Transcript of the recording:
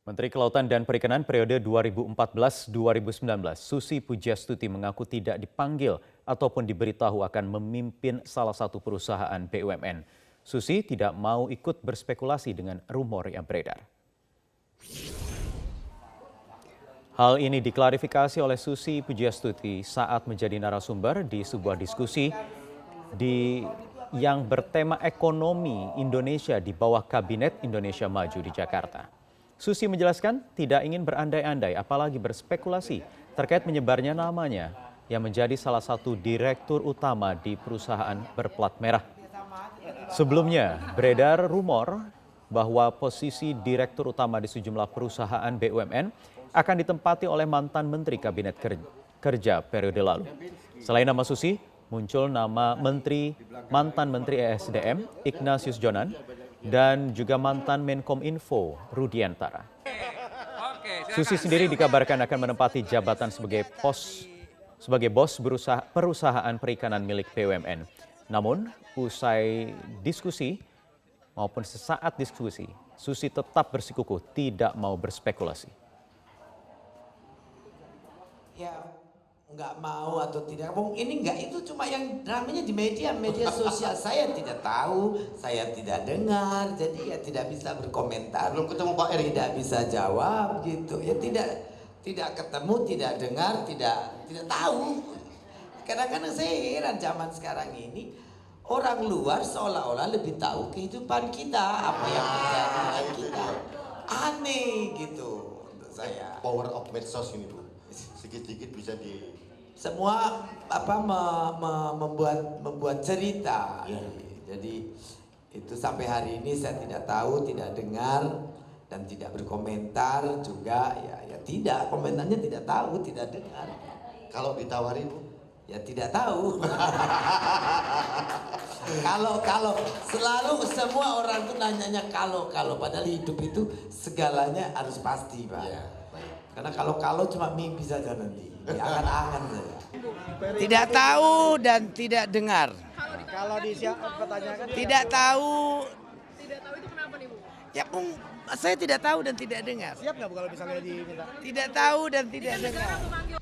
Menteri Kelautan dan Perikanan periode 2014-2019, Susi Pujiastuti mengaku tidak dipanggil ataupun diberitahu akan memimpin salah satu perusahaan BUMN. Susi tidak mau ikut berspekulasi dengan rumor yang beredar. Hal ini diklarifikasi oleh Susi Pujiastuti saat menjadi narasumber di sebuah diskusi yang bertema ekonomi Indonesia di bawah Kabinet Indonesia Maju di Jakarta. Susi menjelaskan tidak ingin berandai-andai apalagi berspekulasi terkait menyebarnya namanya yang menjadi salah satu direktur utama di perusahaan berplat merah. Sebelumnya beredar rumor bahwa posisi direktur utama di sejumlah perusahaan BUMN akan ditempati oleh mantan Menteri Kabinet Kerja periode lalu. Selain nama Susi, muncul nama mantan Menteri ESDM Ignatius Jonan dan juga mantan Menkominfo Rudiantara. Susi sendiri dikabarkan akan menempati jabatan sebagai bos perusahaan perikanan milik BUMN. Namun, usai diskusi maupun sesaat diskusi, Susi tetap bersikukuh tidak mau berspekulasi. Ya, nggak mau atau tidak, ini nggak, itu cuma yang namanya di media sosial. Saya tidak tahu, saya tidak dengar, jadi ya tidak bisa berkomentar. Belum ketemu Pak Erick, tidak bisa jawab gitu. Ya tidak ketemu, tidak dengar, tidak tahu. Kadang-kadang saya heran zaman sekarang ini orang luar seolah-olah lebih tahu kehidupan kita, apa yang terjadi dengan kita. Aneh gitu untuk saya. power of medsos ini Bu, sedikit-sedikit bisa Semua membuat cerita. Ya. Jadi itu sampai hari ini saya tidak tahu, tidak dengar dan tidak berkomentar juga. Ya tidak, komentarnya tidak tahu, tidak dengar. Kalau ditawarin Bu, Ya tidak tahu. Kalau selalu semua orang tuh nanyanya kalau padahal hidup itu segalanya harus pasti, Pak. ya, baik. Karena kalau cuma mimpi saja nanti. Ya, angan-angan saja. Tidak tahu dan tidak dengar. Kalau pertanyakan Tidak tahu. Tidak tahu itu kenapa nih Bu? Ya, saya tidak tahu dan tidak dengar. siap nggak Bu kalau misalnya diminta? Tidak tahu dan tidak Negara dengar. memanggil